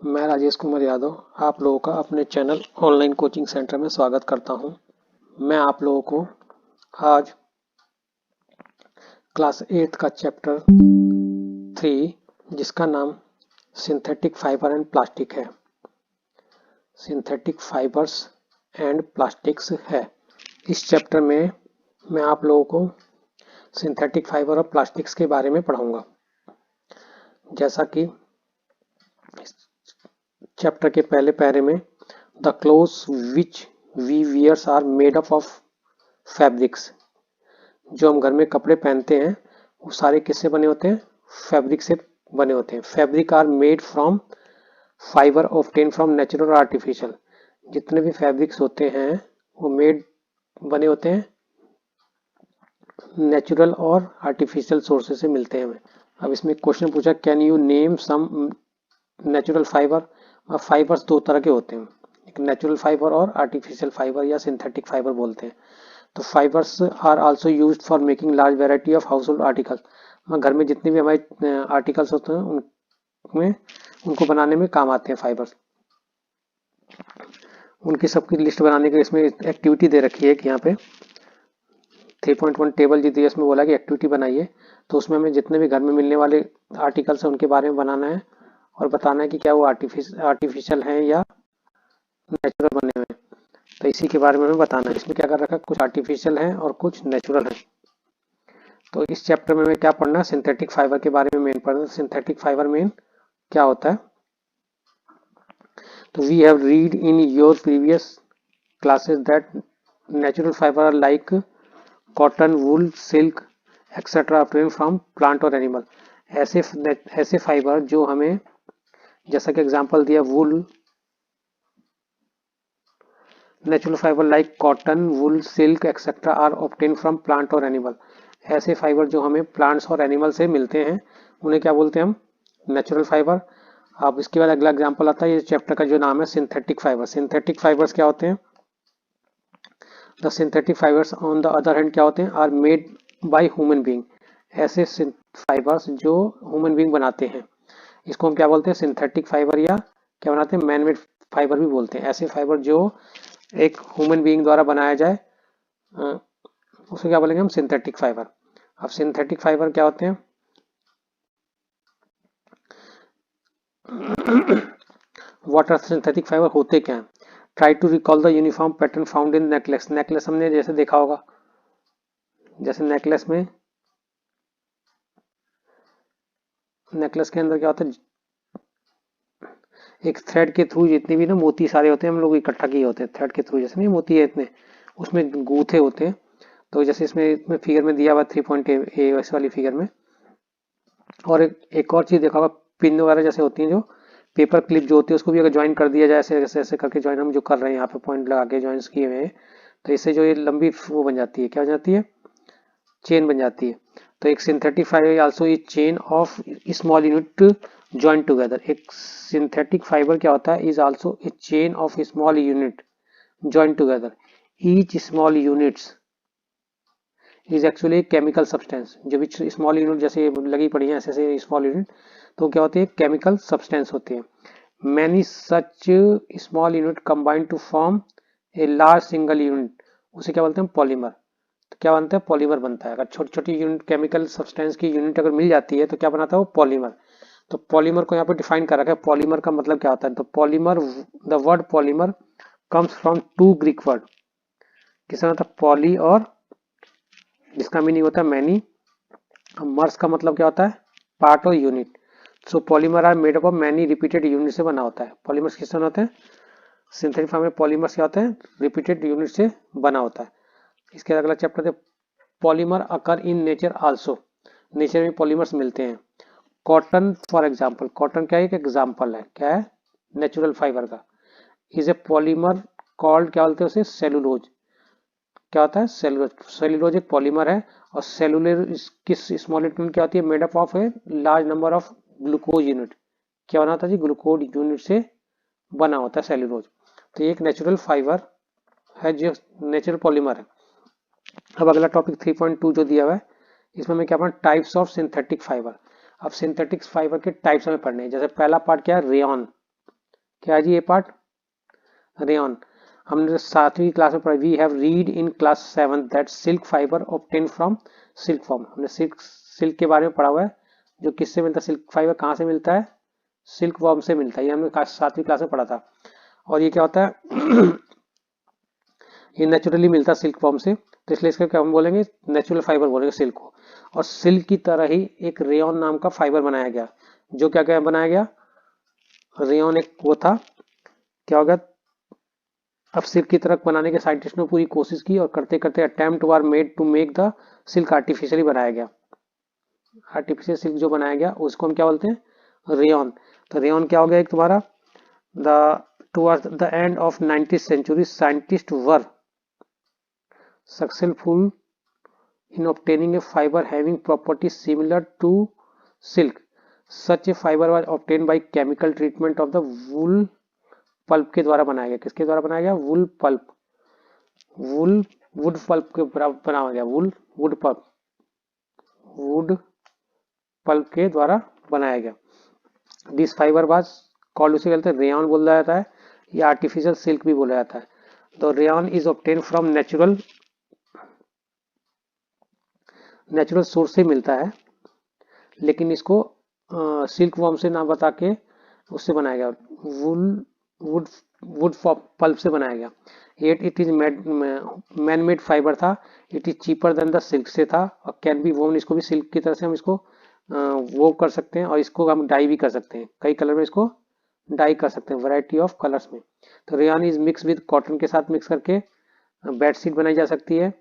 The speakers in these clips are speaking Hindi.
मैं राजेश कुमार यादव आप लोगों का अपने चैनल ऑनलाइन कोचिंग सेंटर में स्वागत करता हूं। मैं आप लोगों को आज क्लास 8 का चैप्टर 3 जिसका नाम सिंथेटिक फाइबर एंड प्लास्टिक है। सिंथेटिक फाइबर्स एंड प्लास्टिक्स है। इस चैप्टर में मैं आप लोगों को सिंथेटिक फाइबर और प्लास्टिक्स के बारे में पढ़ाऊंगा। जैसा कि चैप्टर के पहले पैरे में the clothes which we wears are made up of fabrics. जो हम घर में कपड़े पहनते हैं वो सारे किससे बने होते हैं? फैब्रिक से बने होते हैं। Fabric are made from fibre obtain from natural और आर्टिफिशियल। जितने भी फैब्रिक्स होते हैं वो बने होते हैं नेचुरल और आर्टिफिशियल सोर्सेज से मिलते हैं हमें। अब इसमें क्वेश्चन पूछा, can you name some natural fibre. Fibres दो तरह के होते हैं, एक नेचुरल फाइबर और आर्टिफिशियल फाइबर या सिंथेटिक फाइबर बोलते हैं। तो fibres are also used for making large variety of household articles. घर में जितने भी हमारे आर्टिकल्स होते हैं उनमें उनको बनाने में काम आते हैं फाइबर्स। उनकी सबकी लिस्ट बनाने के इसमें एक्टिविटी दे रखी है कि यहाँ पे 3.1 टेबल जी दी है, इसमें बोला कि एक्टिविटी बनाइए। तो उसमें हमें जितने भी घर में मिलने वाले आर्टिकल्स हैं उनके बारे में बनाना है और बताना है कि क्या वो आर्टिफिशियल हैं या नेचुरल बने हुए हैं। तो इसी के बारे में हमें बताना है। इसमें क्या कर रखा है, कुछ आर्टिफिशियल हैं और कुछ नेचुरल हैं। तो इस चैप्टर में हमें क्या पढ़ना है, सिंथेटिक फाइबर के बारे में मेन पढ़ना है। सिंथेटिक फाइबर मेन क्या होता है, तो we have read in your previous classes that natural fiber are like cotton, wool, silk etcetera obtain from plant और एनिमल। ऐसे फाइबर जो हमें, जैसा कि एग्जांपल दिया, wool, natural fiber like cotton, wool, silk etcetera are obtain from plant और एनिमल। ऐसे फाइबर जो हमें प्लांट्स और एनिमल से मिलते हैं उन्हें क्या बोलते हैं हम? Natural fibre. अब इसके बाद अगला एग्जांपल आता है, ये चैप्टर का जो नाम है सिंथेटिक फाइबर। सिंथेटिक फाइबर्स क्या होते हैं? The synthetic fibres on the other hand क्या होते हैं? Are made by human being. ऐसे फाइबर्स जो ह्यूमन बीइंग बनाते हैं, इसको हम क्या बोलते हैं? सिंथेटिक फाइबर, या क्या बनाते हैं? मैन मेड फाइबर भी बोलते हैं। ऐसे फाइबर जो एक ह्यूमन बीइंग द्वारा बनाया जाए उसे क्या बोलेंगे हम? Synthetic fibre. अब सिंथेटिक फाइबर क्या होते हैं? व्हाट आर सिंथेटिक फाइबर, होते क्या हैं? Try to recall the uniform pattern found in necklace. Necklace हमने जैसे देखा होगा, जैसे नेकलेस के अंदर क्या होता है, एक थ्रेड के थ्रू जितने भी ना मोती सारे होते हैं हम लोग इकट्ठा किए होते हैं थ्रेड के थ्रू, जैसे नहीं मोती है इतने, उसमें गूथे होते हैं। तो जैसे इसमें फिगर में दिया हुआ 3.a इस वाली फिगर में। और एक और चीज देखा होगा, पिन वगैरह जैसे होती हैं, जो पेपर क्लिप जो होती है उसको भी अगर ज्वाइन कर दिया जाए, ऐसे ऐसे ऐसे करके ज्वाइन हम जो कर रहे हैं यहाँ पे पॉइंट लगा के ज्वाइन किए हुए हैं, तो इससे जो ये लंबी वो बन जाती है, क्या बन जाती है? चेन बन जाती है। तो एक synthetic fibre also a chain of small unit join together. एक सिंथेटिक फाइबर क्या होता है? Is also a chain of small unit join together. Each small units is actually chemical substance. जो भी स्मॉल यूनिट जैसे लगी पड़ी है ऐसे ऐसे स्मॉल यूनिट, तो क्या होती है? केमिकल सब्सटेंस होती है। Many such small unit combine to form a large single unit, उसे क्या बोलते हैं? पॉलीमर। तो क्या बनता है? पॉलीमर बनता है। अगर छोटी छोटी यूनिट केमिकल सब्सटेंस की यूनिट अगर मिल जाती है तो क्या बनाता है वो? पॉलीमर। तो पॉलीमर को यहाँ पे डिफाइन कर रखा है। पॉलीमर का मतलब क्या होता है? तो polymer, the word polymer comes from two Greek word. किसका मतलब? पॉली, और जिसका मीनिंग होता है मैनी। मर्स का मतलब क्या होता है? पार्ट और unit. So polymer are made up of many repeated unit से बना होता है। पॉलीमर्स किससे बना होते हैं? सिंथेटिक फार्म में पॉलीमर्स क्या होते हैं? रिपीटेड यूनिट से बना होता है। इसके अगला चैप्टर है polymer occur in nature also. Nature में पॉलीमर्स मिलते हैं। कॉटन फॉर एग्जाम्पल, कॉटन क्या है? एक एग्जाम्पल है, क्या है? नेचुरल फाइबर का। इज ए पॉलीमर कॉल्ड, क्या बोलते हैं उसे? सेलुलोज। क्या होता है? सेलुलोज। सेलुलोज एक पॉलीमर है। और सेलुलर किस स्मॉल यूनिट क्या होती है? Made up of a large number of glucose unit. क्या बना होता है जी? ग्लूकोज यूनिट से बना होता है सेलुलोज। तो ये एक नेचुरल फाइबर है जो नेचुरल पॉलीमर है। अब अगला टॉपिक 3.2 जो दिया हुआ है, इसमें हमें क्या पढ़ना? Types of synthetic fibre. अब सिंथेटिक फाइबर के टाइप्स हमें पढ़ने हैं। जैसे पहला पार्ट क्या है? रेयन। क्या है जी ये पार्ट? रेयन। हमने 7वीं क्लास में पढ़ा, we have read in class 7 that silk fibre obtain from silk form. हमने सिल्क के बारे में पढ़ा हुआ है, जो किससे मिलता है, सिल्क फाइबर कहाँ से मिलता है, सिल्क वॉर्म से मिलता है। ये हमने 7वीं क्लास में पढ़ा था। और ये क्या होता है ये नेचुरली मिलता है सिल्क वॉर्म से, तो इसलिए इसका क्या हम बोलेंगे, नेचुरल फाइबर बोलेंगे सिल्क को। और सिल्क की तरह ही एक रेयन नाम का फाइबर बनाया गया, जो क्या क्या बनाया गया, रेयन एक वो था, क्या होगा, अब सिल्क की तरह बनाने के साइंटिस्ट ने पूरी कोशिश की और करते करते attempt were made to make the silk artificially बनाया गया। आर्टिफिशियल सिल्क जो बनाया गया उसको हम क्या बोलते हैं, रेयन। तो रेयन क्या हो गया एक तुम्हारा, the towards the end of 19th century scientists were successful in obtaining a fiber having properties similar to silk. Such a fiber was obtained by chemical treatment of the wool pulp के द्वारा बनाया गया। किसके द्वारा बनाया गया, वुल पल्प, वुल वुड पल्प के बनाया गया, वुड पल्प के द्वारा बनाया गया। दिस फाइबर वाज कॉल्ड, उसे कहते हैं रेयन बोला जाता है, या आर्टिफिशियल सिल्क भी बोला जाता है। तो rayon is obtain from natural source से मिलता है, लेकिन इसको सिल्क वॉर्म से ना बता के उससे बनाया गया, वुड वुड पल्प से बनाया गया। It is man made fiber था, it is cheaper than the silk से था, और कैन बी वोन, इसको भी सिल्क की तरह से हम इसको वो कर सकते हैं, और इसको हम डाई भी कर सकते हैं, कई कलर में इसको डाई कर सकते हैं, वैरायटी ऑफ कलर्स में। तो rayon is mix with cotton के साथ मिक्स करके बेडशीट बनाई जा सकती है,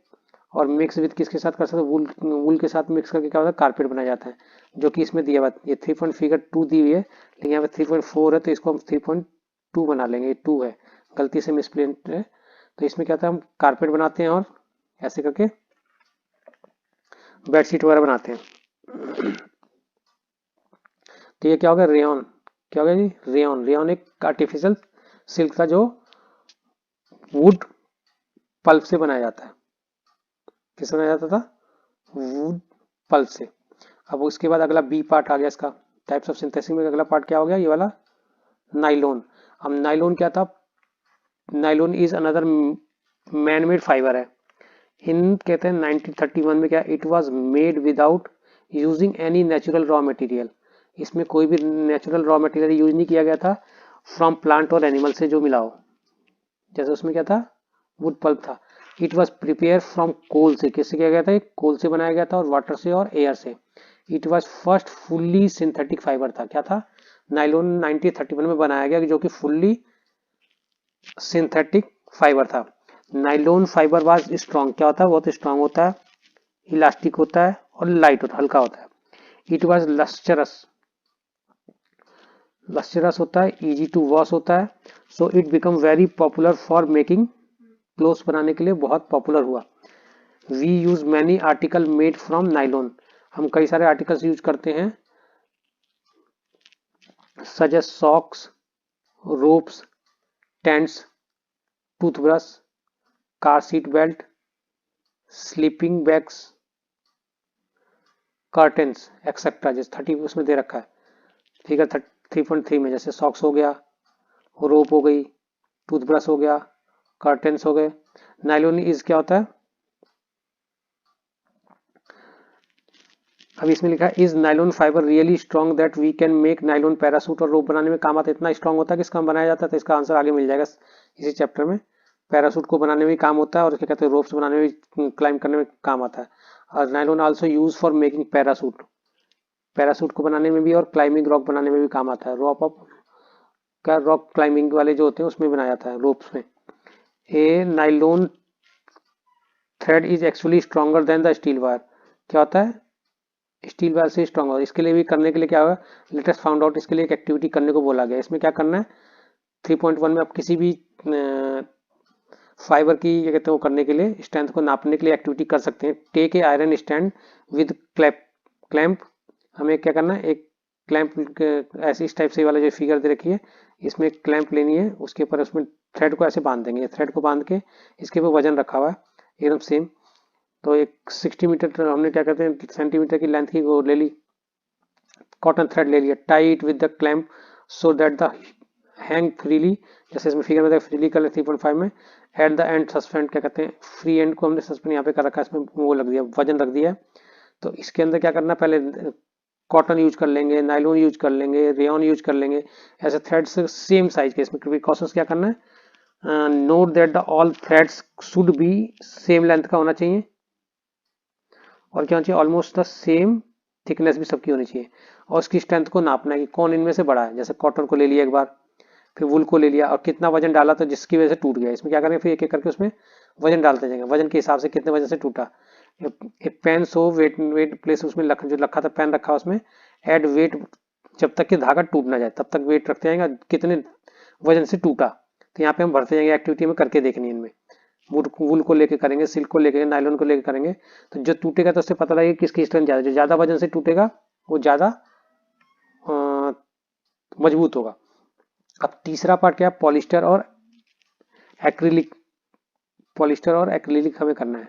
और मिक्स विद किसके साथ कर सकते हैं, वूल के साथ मिक्स करके क्या होता है, कारपेट बनाया जाता है, जो कि इसमें दिया हुआ है। ये 3.2 दी हुई है, लेकिन यहाँ पे 3.4 है, तो इसको हम 3.2 बना लेंगे, ये 2 है, गलती से मिसप्रिंट है। तो इसमें क्या होता है, हम कारपेट बनाते हैं और ऐसे करके बेडशीट वगैरह बनाते हैं। तो ये क्या होगा, रेयन, क्या होगा जी, रेयन एक आर्टिफिशियल सिल्क था जो वुड पल्प से बनाया जाता है। किससे बनाया जाता था, वुड पल्प से। अब उसके बाद अगला बी पार्ट आ गया इसका, टाइप्स ऑफ सिंथेसिस में अगला पार्ट क्या हो गया, ये वाला नाइलोन। अब नाइलोन क्या था, nylon is another man made fibre है। इन कहते हैं 1931 में क्या, it was made without using any natural raw material. इसमें कोई भी नेचुरल रॉ मटेरियल यूज नहीं किया गया था, फ्रॉम प्लांट और एनिमल से जो मिला हो। जैसे उसमें क्या था, वुड पल्प था। It was prepare from coal से, किससे किया गया था, कोल से बनाया गया था, और वाटर से और एयर से। It was first fully synthetic fibre था, क्या था, नाइलोन 1931 में बनाया गया, जो कि फुल्ली सिंथेटिक फाइबर था। नाइलोन फाइबर वाज स्ट्रॉन्ग, क्या होता है, बहुत स्ट्रॉन्ग होता है, इलास्टिक होता है, और लाइट होता है, हल्का होता है। इट वॉज लस्टरस होता है, इजी टू वॉश होता है, so it become very popular for making clothes बनाने के लिए बहुत पॉपुलर हुआ। We use many article made from nylon, हम कई सारे आर्टिकल्स यूज करते हैं, such as socks, ropes, tents, toothbrush, car seat belt, sleeping bags, curtains etcetera. जैसे 30 उसमें दे रखा है फिगर 3.3 में, जैसे सॉक्स हो गया, रोप हो गई, टूथब्रश हो गया, कर्टेन्स हो गए। नाइलोन इज क्या होता है, अब इसमें लिखा है, is nylon fibre really strong that we can make nylon parachute, और रोप बनाने में काम आता है, इतना स्ट्रॉन्ग होता है कि इसका बनाया जाता है। तो इसका आंसर आगे मिल जाएगा इसी चैप्टर में। पैरासूट को बनाने में काम होता है, और क्या कहते हैं, रोप्स बनाने में, क्लाइंब करने में काम आता है। और nylon also use for making parachute, parachute को बनाने में भी और क्लाइंबिंग रॉक बनाने में भी काम आता है। रॉक क्लाइंबिंग वाले जो होते हैं उसमें बनाया जाता है, रोप्स में। A nylon thread is actually stronger than the steel wire, क्या होता है, स्टील वायर से स्ट्रॉन्ग होगा। इसके लिए भी करने के लिए क्या होगा, लेटेस्ट फाउंड आउट, इसके लिए एक एक्टिविटी करने को बोला गया। इसमें क्या करना है, 3.1 में आप किसी भी फाइबर की क्या कहते हैं वो करने के लिए, स्ट्रेंथ को नापने के लिए एक्टिविटी कर सकते हैं। Take a iron stand with clamp, हमें क्या करना है, एक क्लैंप ऐसे इस टाइप से वाला जो फिगर दे रखी है, इसमें क्लैंप लेनी है, उसके ऊपर उसमें थ्रेड को ऐसे बांध देंगे, थ्रेड को बांध के इसके ऊपर वजन रखा हुआ है एकदम सेम। तो एक 60 मीटर हमने क्या कहते हैं सेंटीमीटर की लेंथ की वो ले ली, कॉटन थ्रेड ले लिया, tie it with the clamp so that the hang freely, जैसे इसमें फिगर में फ्रीली कर 3.5 में। एट द एंड सस्पेंड, क्या कहते हैं, फ्री एंड को हमने सस्पेंड यहाँ पे कर रखा है, इसमें वो लग दिया, वजन रख दिया। तो इसके अंदर क्या करना, पहले कॉटन यूज कर लेंगे, नायलॉन यूज कर लेंगे, रेयन यूज कर लेंगे, ऐसे थ्रेड्स सेम साइज के। इसमें प्रिकॉशंस क्या करना है, note that the all threads should be same length का होना चाहिए, और क्या होना चाहिए, ऑलमोस्ट द सेम थिकनेस भी सबकी होनी चाहिए। और उसकी स्ट्रेंथ को नापना है कि कौन इनमें से बड़ा है। जैसे कॉटन को ले लिया एक बार, फिर वुल को ले लिया, और कितना वजन डाला तो जिसकी वजह से टूट गया। इसमें क्या करेंगे, फिर एक एक करके उसमें वजन डालते जाएंगे, वजन के हिसाब से कितने वजन से टूटा। एक पेन सो वेट प्लेस, उसमें जो रखा था पेन रखा उसमें एड वेट, जब तक कि धागा टूट ना जाए तब तक वेट रखते जाएंगे, कितने वजन से टूटा। तो यहाँ पे हम भरते जाएंगे, एक्टिविटी में करके देखनी है। इनमें वुल को लेके करेंगे, सिल्क को लेके, नायलॉन को लेके करेंगे। तो जो टूटेगा तो उससे पता लगेगा किसकी स्ट्रेंथ ज्यादा, जो ज्यादा वजन से टूटेगा वो ज्यादा मजबूत होगा। अब तीसरा पार्ट क्या है, पॉलिस्टर और एक्रिलिक। पॉलिस्टर और एक्रिलिक हमें करना है।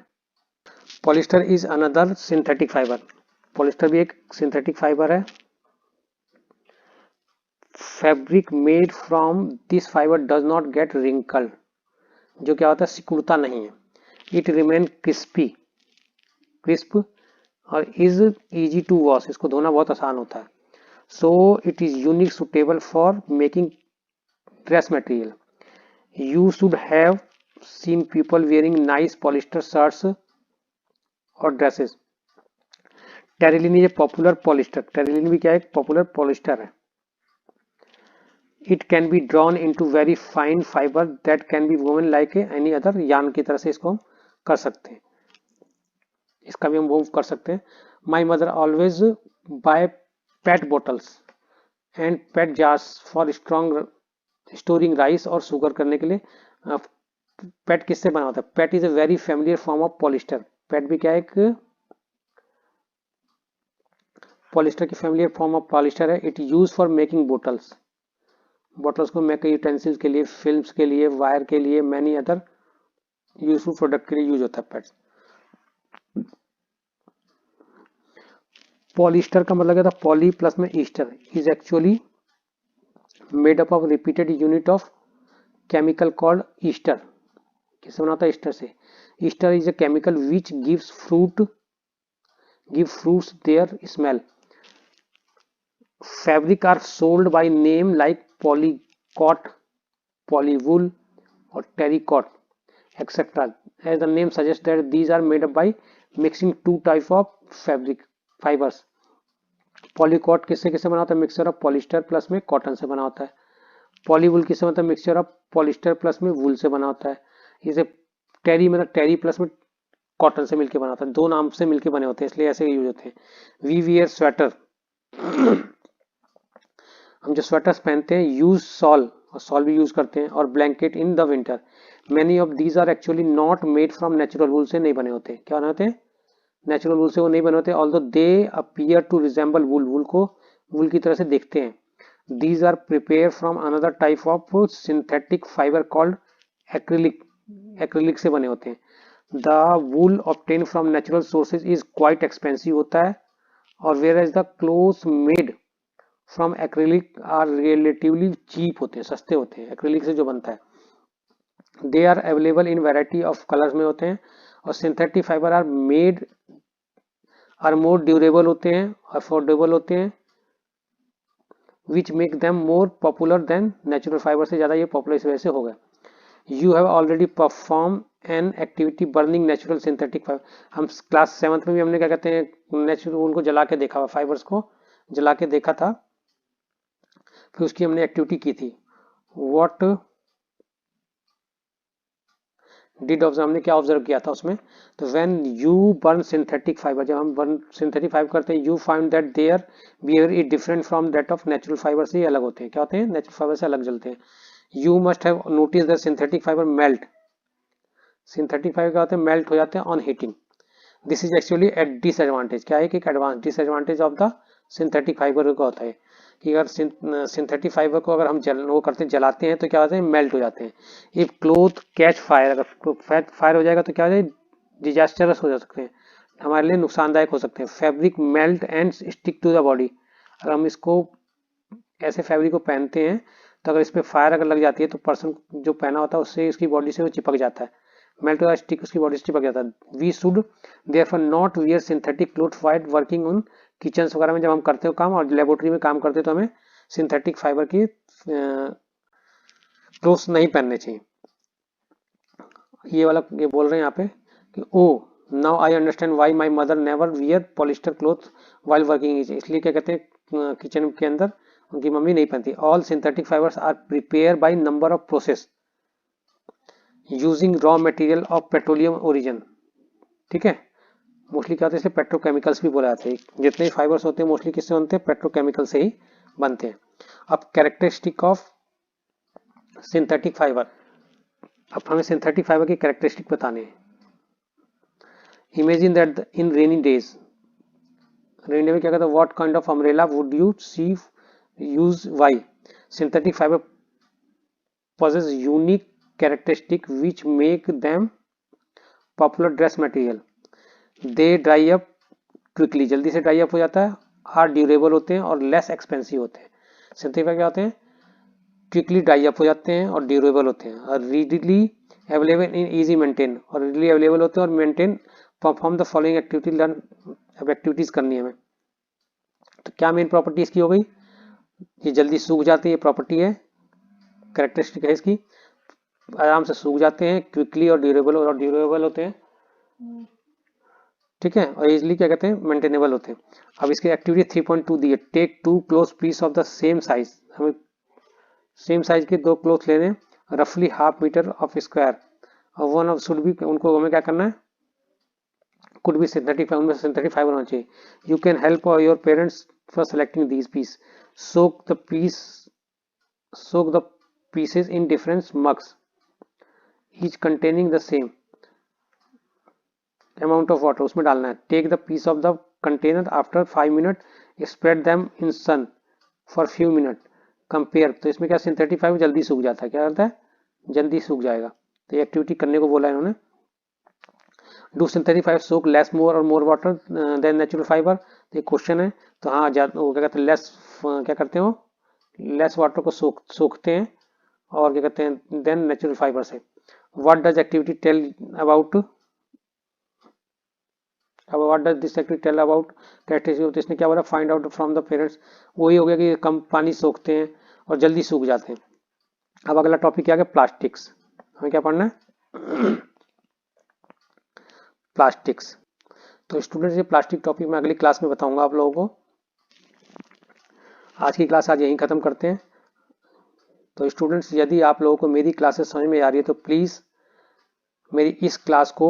Polyester is another synthetic fibre. Polyester भी एक सिंथेटिक फाइबर है। Fabric made from this fibre does not gate wrinkled, जो क्या होता है, सिकुड़ता नहीं है। इट रिमेन क्रिस्प और इज इजी टू वॉश, इसको धोना बहुत आसान होता है। So it is unique suitable for making dress material. You should have seen people wearing nice polyester shirts और ड्रेसेस। टेरिलिन ये पॉपुलर पॉलिस्टर, टेरिलिन भी क्या है, पॉपुलर पॉलिस्टर है। It can be drawn into very fine fibre that can be woven like any other yarn की तरह से इसको हम कर सकते हैं, इसका भी हम मूव कर सकते हैं। My mother always buy PET bottles and PET jars for strong storing rice और शुगर करने के लिए। पेट किससे बना होता है, PET is a very familiar form of polyester. PET भी क्या है, एक पॉलिस्टर की फेमिलियर फॉर्म ऑफ पॉलिस्टर है। It use for making bottles, bottles को मेक यूटेंसिल्स के लिए, फिल्म्स के लिए, वायर के लिए, मैनी अदर यूजफुल प्रोडक्ट के लिए यूज होता है पेट। पॉलिस्टर का मतलब क्या था, पॉली प्लस में Easter, is actually made up of repeated unit of chemical called Easter. किससे बना होता है, ईस्टर से। Easter is a chemical which gives fruits their smell. Fabric are sold by name like polycot, polywool or terrycot, etc. As the name suggests that these are made up by mixing two type of fibers. पॉलीकॉट किससे किससे बना होता है, मिक्सचर ऑफ पॉलिस्टर प्लस में कॉटन से बना होता है। पॉलीवुल किससे मतलब मिक्सचर ऑफ पॉलिस्टर प्लस में वुल से बना होता है। इसे टेरी मतलब टेरी प्लस में कॉटन से मिलकर बना होता है, दो नाम से मिलकर बने होते हैं इसलिए ऐसे यूज होते हैं। वी वियर स्वेटर, हम जो स्वेटर्स पहनते हैं, यूज सॉल, और सॉल भी यूज करते हैं, और blanket in the winter. Many of these are actually not made from natural wool, से नहीं बने होते। क्या बने होते हैं, नेचुरल वूल से वो नहीं बने होते। Although they appear to resemble wool, wool को वूल की तरह से देखते हैं। These are prepared from another type of synthetic fiber called acrylic, acrylic से बने होते हैं। The wool obtained from natural sources is quite expensive होता है, और whereas the clothes made from acrylic are relatively cheap होते हैं, सस्ते होते हैं acrylic से जो बनता है। They are available in variety of colors में होते हैं, और synthetic fiber are more durable होते हैं, affordable होते हैं, which make them more popular than natural fiber, से ज़्यादा ये पॉपुलर इस वजह से हो गए। You have already performed an activity burning natural synthetic fiber। हम क्लास 7th में भी हमने क्या कहते हैं, नेचुरल उनको जला के देखा हुआ, फाइबर्स को जला के देखा था, फिर उसकी हमने एक्टिविटी की थी। What did ऑब्जर्व, हमने क्या ऑब्जर्व किया था उसमें, तो when you burn synthetic fibre, जब हम बर्न सिंथेटिक फाइबर करते हैं, you find that their behaviour is different from that of natural fiber, से अलग होते हैं। क्या होते हैं, नेचुरल फाइबर से अलग जलते हैं। You must have notice that synthetic fibre melt, synthetic fibre क्या होते हैं, मेल्ट हो जाते हैं on heating. This is actually eight disadvantage, क्या है कि advance disadvantage of the synthetic fibre का होता है कि अगर सिंथेटिक फाइबर को अगर हम वो करते हैं, जलाते हैं, तो क्या होता है, मेल्ट हो जाते हैं। इफ क्लोथ कैच फायर, अगर फायर हो जाएगा तो क्या हो जाए, डिजास्टरस हो सकते हैं, हमारे लिए नुकसानदायक हो सकते हैं। Fabric melt and stick to the body, अगर हम इसको ऐसे फैब्रिक को पहनते हैं तो अगर इस पर फायर अगर लग जाती है तो पर्सन जो पहना होता है उससे उसकी बॉडी से वो चिपक जाता है, मेल्ट होता है, स्टिक उसकी बॉडी से चिपक जाता है। We should therefore not wear synthetic cloth while working on kitchen वगैरह में जब हम करते हो काम और लेबोरेटरी में काम करते हो तो हमें सिंथेटिक फाइबर की क्लोथ्स नहीं पहनने चाहिए। ये वाला ये बोल रहे हैं यहाँ पे कि oh now I understand why my mother never wear polyester cloth while working, इसलिए क्या कहते हैं किचन के अंदर उनकी मम्मी नहीं पहनती। All synthetic fibres are prepare by number of process using raw material of petroleum origin. ठीक है, मोस्टली क्या होता है इसे पेट्रोकेमिकल्स भी बोला जाता है, जितने फाइबर्स होते हैं मोस्टली किससे बनते हैं, पेट्रोकेमिकल से ही बनते हैं। अब कैरेक्टरिस्टिक ऑफ सिंथेटिक फाइबर, अब हमें सिंथेटिक फाइबर की कैरेक्टरिस्टिक बताने हैं। Imagine that in rainy days, rainy day में क्या कहता है, what kind of umbrella would you see use, why? Synthetic fibre possess unique characteristic which make them popular dress material. They dry up quickly, जल्दी से ड्राई अप हो जाता है, आर ड्यूरेबल होते हैं और लेस एक्सपेंसिव होते हैं। सिंथेटिक फाइबर क्या होते हैं, क्विकली ड्राई अप हो जाते हैं और ड्यूरेबल होते हैं और readily available in easy maintain, और रीडली अवेलेबल होते हैं और maintain perform the following activity, learn अब एक्टिविटीज करनी है हमें। तो क्या मेन प्रॉपर्टी इसकी हो गई, ये जल्दी सूख जाती है, ये प्रॉपर्टी है, कैरेक्टरिस्टिक है इसकी, आराम से सूख जाते हैं, क्विकली और ड्यूरेबल होते हैं। ठीक है, और इजिली क्या कहते हैं, मेंटेनेबल होते हैं। अब इसकी एक्टिविटी 3.2 दी है, take 2 cloth piece of the same size, हमें सेम साइज के 2 क्लोथ लेने, रफली हाफ मीटर ऑफ स्क्वायर, और वन ऑफ शुड भी, उनको हमें क्या करना है, कुड भी सिंथेटिक, उनमें सिंथेटिक फाइबर होना चाहिए। You can help your parents for selecting these piece, soak the pieces in different mugs each containing the same amount of water, उसमें डालना है। take the piece of the container after 5 minutes, spread them in sun for few minutes, compare। तो इसमें क्या सिंथेटिक फाइबर जल्दी सूख जाता है, क्या करता है, जल्दी सूख जाएगा। तो ये एक्टिविटी करने को बोला है इन्होंने। Do synthetic fiber soak less more और more water than natural fiber, तो ये क्वेश्चन है। तो हाँ, वो क्या कहते हैं, लेस क्या करते हैं, वो लेस वाटर को सोखते हैं और क्या कहते हैं देन नेचुरल फाइबर से। What does activity tell about, अब what does this activity tell about characteristic, इसने क्या बोला, find out from the parents, वही हो गया कि कम पानी सोखते हैं और जल्दी सूख जाते हैं। अब अगला टॉपिक क्या है, प्लास्टिक्स, हमें क्या पढ़ना है, प्लास्टिक्स। तो स्टूडेंट्स ये प्लास्टिक टॉपिक मैं अगली क्लास में बताऊंगा आप लोगों को। आज की क्लास आज यहीं खत्म करते हैं। तो स्टूडेंट्स यदि आप लोगों को मेरी क्लासेस समझ में आ रही है तो प्लीज़ मेरी इस क्लास को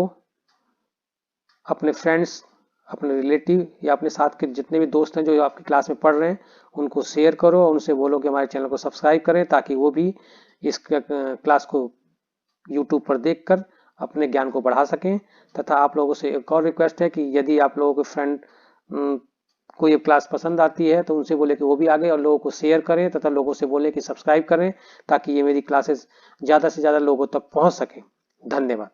अपने फ्रेंड्स, अपने रिलेटिव या अपने साथ के जितने भी दोस्त हैं जो आपकी क्लास में पढ़ रहे हैं उनको शेयर करो और उनसे बोलो कि हमारे चैनल को सब्सक्राइब करें, ताकि वो भी इस क्लास को यूट्यूब पर देखकर अपने ज्ञान को बढ़ा सकें। तथा आप लोगों से एक और रिक्वेस्ट है कि यदि आप लोगों के फ्रेंड को ये क्लास पसंद आती है तो उनसे बोले कि वो भी आगे और लोगों को शेयर करें, तथा लोगों से बोले कि सब्सक्राइब करें, ताकि ये मेरी क्लासेस ज़्यादा से ज़्यादा लोगों तक पहुंच सके। धन्यवाद।